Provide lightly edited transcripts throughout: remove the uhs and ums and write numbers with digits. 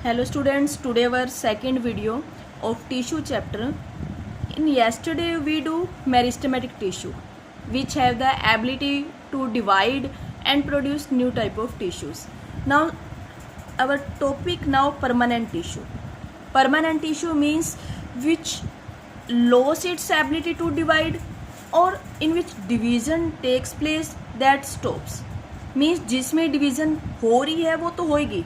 Hello students, today our second video of tissue chapter. In yesterday we do meristematic tissue which have the ability to divide and produce new type of tissues. Now our topic now permanent tissue. Permanent tissue means which lose its ability to divide or in which division takes place that stops. Means जिसमें division हो रही है वो तो होएगी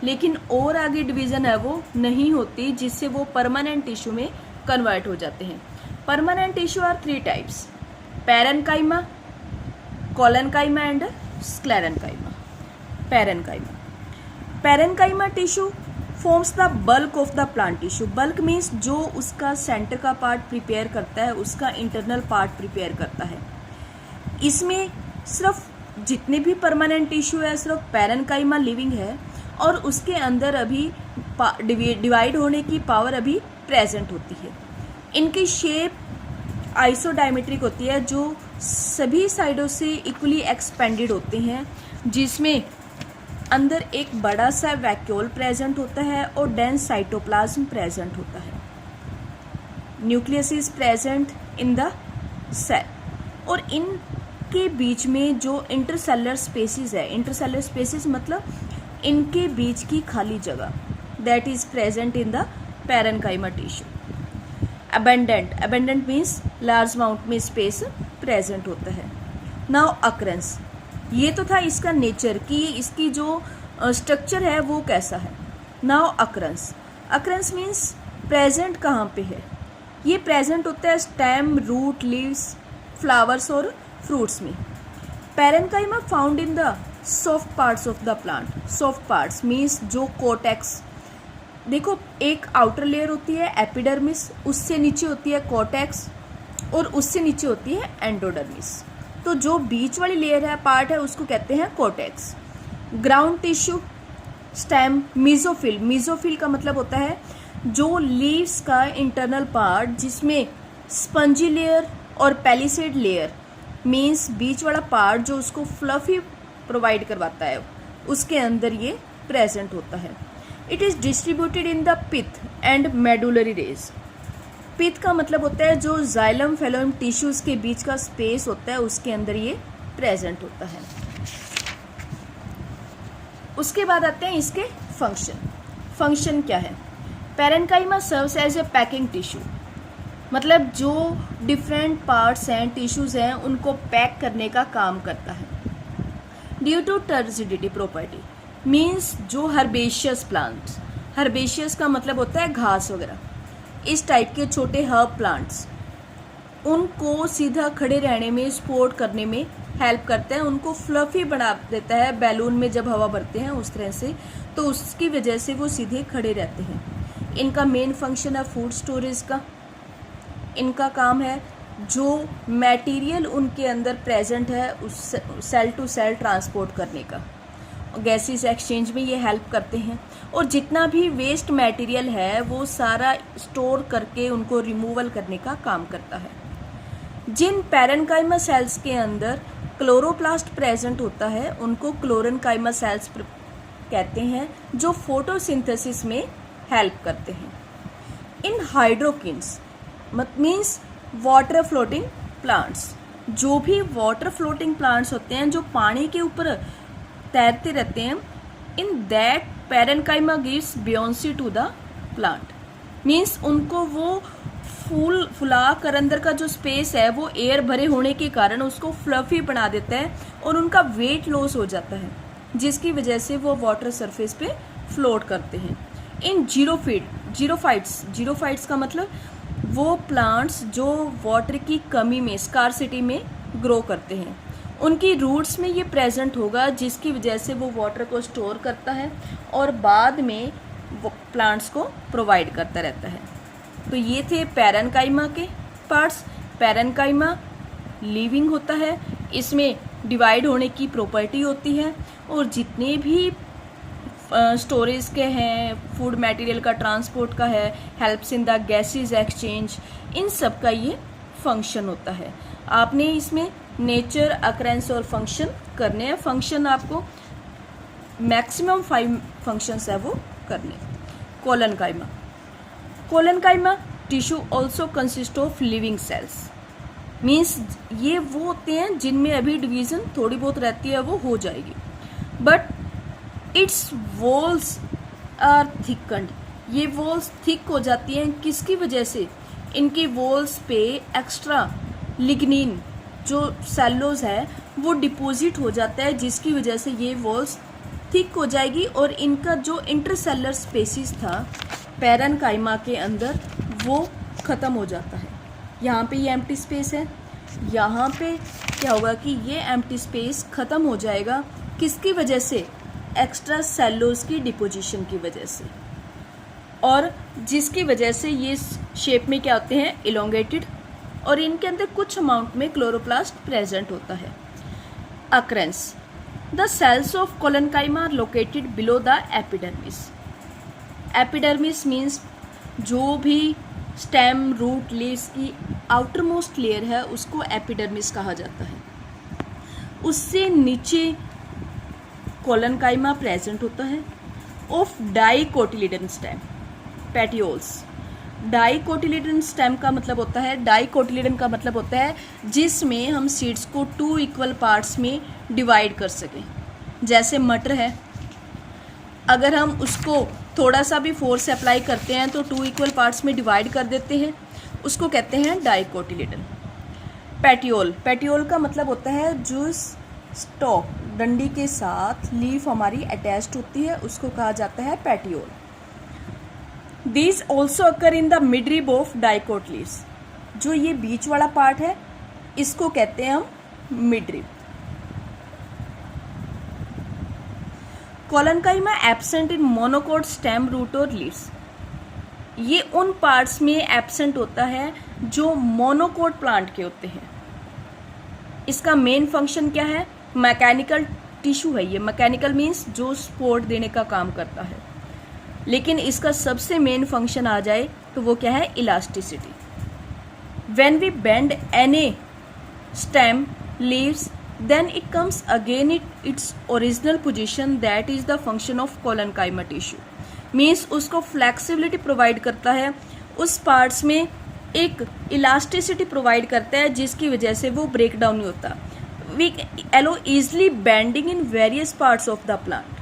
लेकिन और आगे डिवीज़न है वो नहीं होती, जिससे वो परमानेंट टिश्यू में कन्वर्ट हो जाते हैं. Permanent tissue are 3 types: parenchyma, collenchyma and sclerenchyma. Parenchyma tissue forms the bulk of the plant tissue. Bulk means जो उसका सेंटर का पार्ट प्रिपेयर करता है, उसका इंटरनल पार्ट प्रिपेयर करता है. इसमें सिर्फ जितने भी परमानेंट टिश्यू है सिर्फ पैरेन्काइमा लिविंग है और उसके अंदर अभी डिवाइड होने की पावर अभी प्रेजेंट होती है. इनकी शेप आइसोडायमेट्रिक होती है जो सभी साइडों से इक्वली एक्सपेंडेड होते हैं, जिसमें अंदर एक बड़ा सा वैक्यूल प्रेजेंट होता है और डेंस साइटोप्लाज्म प्रेजेंट होता है. Nucleus is present in the cell और इनके बीच में जो इंटरसेलुलर स्पेसिस है, इंटरसेलुलर स्पेसिस मतलब इनके बीच की खाली जगह, that is present in the parenchyma tissue. Abundant means large amount में स्पेस प्रेजेंट होता है. नाउ अकरेंस, ये तो था इसका नेचर कि इसकी जो स्ट्रक्चर है वो कैसा है. नाउ अकरेंस मीन्स प्रेजेंट कहाँ पे है. ये प्रेजेंट होता है स्टेम, रूट, लीव्स, फ्लावर्स और फ्रूट्स में. Parenchyma found in the soft parts of the plant. Soft parts means जो कोटेक्स, देखो एक आउटर लेयर होती है एपिडर्मिस, उससे नीचे होती है कोटेक्स और उससे नीचे होती है एंडोडर्मिस. तो जो बीच वाली लेयर है, पार्ट है, उसको कहते हैं cortex. Ground tissue, stem, mesophyll. Mesophyll का मतलब होता है जो लीव्स का इंटरनल पार्ट, जिसमें स्पंजी लेयर और पैलिसेड लेयर मीन्स बीच वाला पार्ट जो उसको फ्लफी प्रोवाइड करवाता है, उसके अंदर ये प्रेजेंट होता है. It is distributed in the pith and medullary rays. Pith का मतलब होता है जो जाइलम फेलोएम टिश्यूज के बीच का स्पेस होता है, उसके अंदर ये प्रेजेंट होता है. उसके बाद आते हैं इसके फंक्शन क्या है. Parenchyma serves as a packing tissue, मतलब जो डिफरेंट पार्ट्स हैं, टिश्यूज हैं, उनको पैक करने का काम करता है. Due to turgidity property means जो हर्बेशियस प्लांट्स, हर्बेशियस का मतलब होता है घास वगैरह, इस टाइप के छोटे हर्ब प्लांट्स, उनको सीधा खड़े रहने में, सपोर्ट करने में हेल्प करता है. उनको फ्लफी बना देता है बैलून में जब हवा भरते हैं उस तरह से, तो उसकी वजह से वो सीधे खड़े रहते हैं. इनका मेन फंक्शन है फूड स्टोरेज का. इनका काम है जो मटेरियल उनके अंदर प्रेजेंट है उस सेल टू सेल ट्रांसपोर्ट करने का. गैसेस एक्सचेंज में ये हेल्प करते हैं और जितना भी वेस्ट मटेरियल है वो सारा स्टोर करके उनको रिमूवल करने का काम करता है. जिन पैरेन्काइमा सेल्स के अंदर क्लोरोप्लास्ट प्रेजेंट होता है उनको क्लोरेन्काइमा सेल्स कहते हैं, जो फोटोसिंथेसिस में हेल्प करते हैं. इन हाइड्रोकिन्स मीन्स वाटर फ्लोटिंग प्लांट्स, जो भी वाटर फ्लोटिंग प्लांट्स होते हैं जो पानी के ऊपर तैरते रहते हैं, in that parenchyma gives buoyancy to the plant. Means उनको वो फुला कर अंदर का जो स्पेस है वो एयर भरे होने के कारण उसको फ्लफी बना देता है और उनका वेट लॉस हो जाता है, जिसकी वजह से वो वाटर सरफेस पे फ्लोट करते हैं. इन जीरोफाइट्स का मतलब वो प्लांट्स जो वाटर की कमी में, स्कार्सिटी में ग्रो करते हैं, उनकी रूट्स में ये प्रेजेंट होगा, जिसकी वजह से वो वाटर को स्टोर करता है और बाद में वो प्लांट्स को प्रोवाइड करता रहता है. तो ये थे पैरेन्काइमा के पार्ट्स. पैरेन्काइमा लिविंग होता है, इसमें डिवाइड होने की प्रॉपर्टी होती है और जितने भी स्टोरेज के हैं, फूड मटेरियल का ट्रांसपोर्ट का है, helps in the gases exchange, इन सब का ये फंक्शन होता है. आपने इसमें नेचर, अकरेंस और फंक्शन करने हैं. फंक्शन आपको मैक्सिमम 5 फंक्शंस है वो करने. Collenchyma. Collenchyma tissue also consist of living cells, means ये वो होते हैं जिनमें अभी डिवीजन थोड़ी बहुत रहती है, वो हो जाएगी, बट इट्स वॉल्स आर थिकन्ड। ये वॉल्स थिक हो जाती हैं किसकी वजह से? इनकी वॉल्स पे एक्स्ट्रा लिग्निन जो सेलोज है वो डिपॉजिट हो जाता है, जिसकी वजह से ये वॉल्स थिक हो जाएगी और इनका जो इंटरसेलर स्पेसिस था पैरेन्काइमा के अंदर वो ख़त्म हो जाता है। यहाँ पे ये एम्प्टी स्पेस है, यहाँ पे क्या होगा कि ये एम्प्टी स्पेस ख़त्म हो जाएगा किसकी वजह से? एक्स्ट्रा सेलोज की डिपोजिशन की वजह से, और जिसकी वजह से ये शेप में क्या होते हैं? इलोंगेटेड, और इनके अंदर कुछ अमाउंट में क्लोरोप्लास्ट प्रेजेंट होता है। Occurrence, the cells of collenchyma are located below the epidermis. Epidermis means जो भी स्टेम, रूट, लीव्स की आउटर मोस्ट लेयर है उसको एपिडर्मिस कहा जाता है। उससे नीचे कोलनकाइमा प्रेजेंट होता है। Of dicotyledon stem, petioles. Dicotyledon stem का मतलब होता है, डाइकोटिलिडन का मतलब होता है जिसमें हम सीड्स को 2 इक्वल पार्ट्स में डिवाइड कर सकें। जैसे मटर है, अगर हम उसको थोड़ा सा भी फोर्स अप्लाई करते हैं तो 2 इक्वल पार्ट्स में डिवाइड कर देते हैं, उसको कहते हैं डाइकोटिलिडन। पेटियोल, पेटियोल का मतलब होता है जो स्टॉक डंडी के साथ लीफ हमारी अटैच्ड होती है उसको कहा जाता है petiole. These also occur in the midrib of dicot leaves। जो ये बीच वाला पार्ट है इसको कहते हैं हम midrib. Collenchyma absent in monocot stem, root और लीव्स। ये उन पार्ट्स में एब्सेंट होता है जो मोनोकोट प्लांट के होते हैं। इसका मेन फंक्शन क्या है? मैकेनिकल टिश्यू है ये। मैकेनिकल मीन्स जो सपोर्ट देने का काम करता है, लेकिन इसका सबसे मेन फंक्शन आ जाए तो वो क्या है? Elasticity. When we bend any stem, leaves, then it comes again its original position, that is the function of collenchyma tissue. Means उसको फ्लेक्सिबिलिटी प्रोवाइड करता है, उस पार्ट्स में एक इलास्टिसिटी प्रोवाइड करता है जिसकी वजह से वो ब्रेक डाउन नहीं होता। We allow easily bending in various parts of the plant.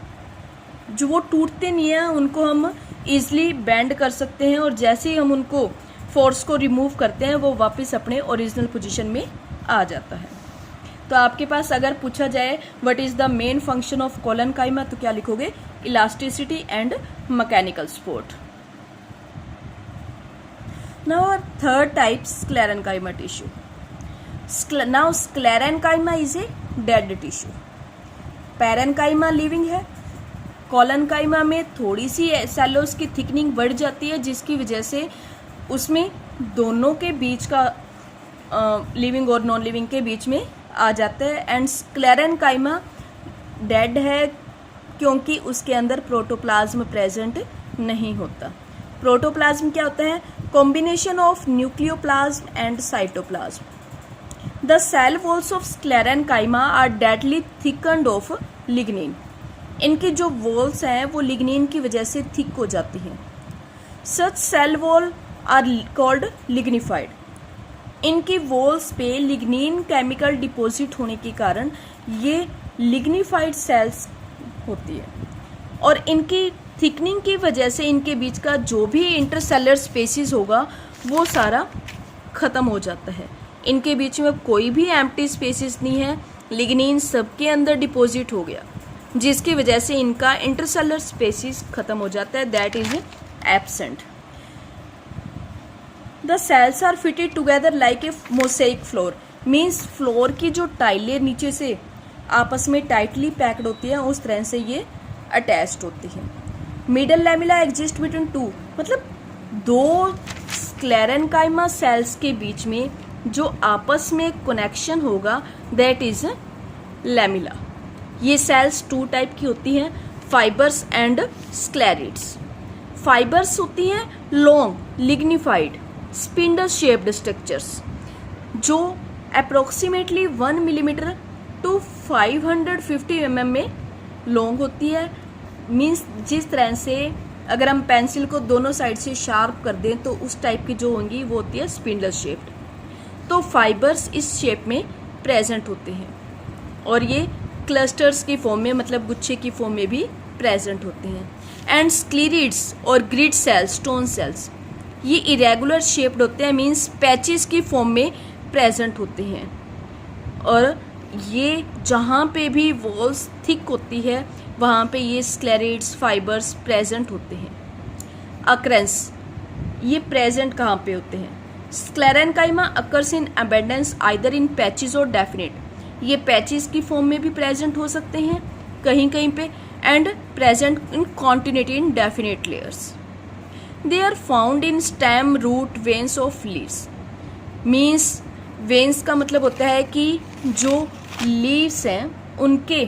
जो वो टूटते नहीं हैं उनको हम ईजिली बेंड कर सकते हैं, और जैसे ही हम उनको फोर्स को रिमूव करते हैं वो वापस अपने ओरिजिनल पोजीशन में आ जाता है। तो आपके पास अगर पूछा जाए what is the main function of collenchyma तो क्या लिखोगे? Elasticity and mechanical support. Now third type sclerenchyma tissue. Now sclerenchyma is a dead tissue. Parenchyma living है। कोलनकाइमा में थोड़ी सी सेलोस की थिकनिंग बढ़ जाती है जिसकी वजह से उसमें दोनों के बीच का लिविंग और नॉन लिविंग के बीच में आ जाता है। एंड स्क्लेरेन्काइमा डेड है क्योंकि उसके अंदर प्रोटोप्लाज्म प्रेजेंट नहीं होता। प्रोटोप्लाज्म क्या होता है? Combination of nucleoplasm and cytoplasm. The cell walls of sclerenchyma are deadly thickened of lignin. इनकी जो वॉल्स हैं वो लिग्निन की वजह से थिक हो जाती हैं। Such cell wall are called lignified. इनकी वॉल्स पे लिग्निन केमिकल डिपॉजिट होने के कारण ये लिग्निफाइड सेल्स होती है, और इनकी थिकनिंग की वजह से इनके बीच का जो भी इंटरसेलर स्पेसिस होगा वो सारा ख़त्म हो जाता है। इनके बीच में कोई भी एम्प्टी स्पेसिस नहीं है, लिग्निन सबके अंदर डिपॉजिट हो गया जिसकी वजह से इनका इंटरसेलर स्पेसिस ख़त्म हो जाता है, that is absent. The cells are fitted together like a mosaic floor. Means floor की जो टाइलें नीचे से आपस में टाइटली पैक्ड होती है उस तरह से ये अटैच्ड होती है। Middle lamella exist between two, मतलब दो स्क्लेरेन्काइमा सेल्स के बीच में जो आपस में कनेक्शन होगा दैट इज लैमिला। ये सेल्स 2 टाइप की होती हैं, फाइबर्स एंड स्क्लेरिड्स। फाइबर्स होती हैं long lignified spindle shaped structures जो अप्रोक्सीमेटली 1 मिलीमीटर टू 550 mm में लॉन्ग होती है। मीन्स जिस तरह से अगर हम पेंसिल को दोनों साइड से शार्प कर दें तो उस टाइप की जो होंगी वो होती है स्पिंडल शेप्ड। तो फाइबर्स इस शेप में प्रेजेंट होते हैं और ये क्लस्टर्स की फॉर्म में, मतलब गुच्छे की फॉर्म में भी प्रेजेंट होते हैं। एंड स्क्लीरिड्स और ग्रिड सेल्स, स्टोन सेल्स, ये इरेगुलर शेप्ड होते हैं, मीन्स पैचेस की फॉर्म में प्रेजेंट होते हैं। और ये जहाँ पे भी वॉल्स थिक होती है वहाँ पे ये स्क्लेरिड्स फाइबर्स प्रेजेंट होते हैं। अक्रेंस, ये प्रेजेंट कहाँ पे होते हैं? Sclerenchyma occurs in abundance either in patches और डेफिनेट, ये पैचेस की फॉर्म में भी प्रेजेंट हो सकते हैं कहीं कहीं पे, and present in continuity in definite layers. They are found in stem, root, veins of leaves. Means veins का मतलब होता है कि जो लीव्स हैं उनके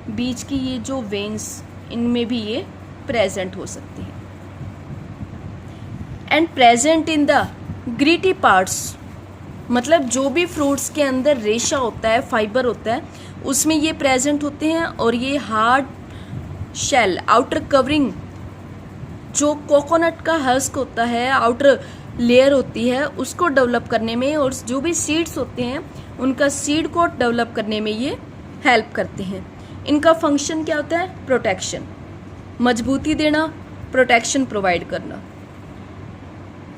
बीच की ये जो वेन्स, इनमें भी ये प्रेजेंट हो सकती हैं। And present in the gritty parts, मतलब जो भी फ्रूट्स के अंदर रेशा होता है, फाइबर होता है, उसमें ये प्रेजेंट होते हैं। और ये हार्ड शेल, आउटर कवरिंग, जो कोकोनट का हस्क होता है, आउटर लेयर होती है, उसको डेवलप करने में, और जो भी सीड्स होते हैं उनका सीड कोट डेवलप करने में ये हेल्प करते हैं। इनका फंक्शन क्या होता है? प्रोटेक्शन, मजबूती देना, प्रोटेक्शन प्रोवाइड करना,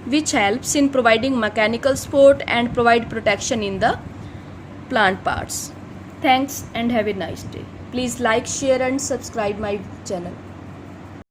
which helps in providing mechanical support and provide protection in the plant parts. Thanks and have a nice day. Please like, share and subscribe my channel.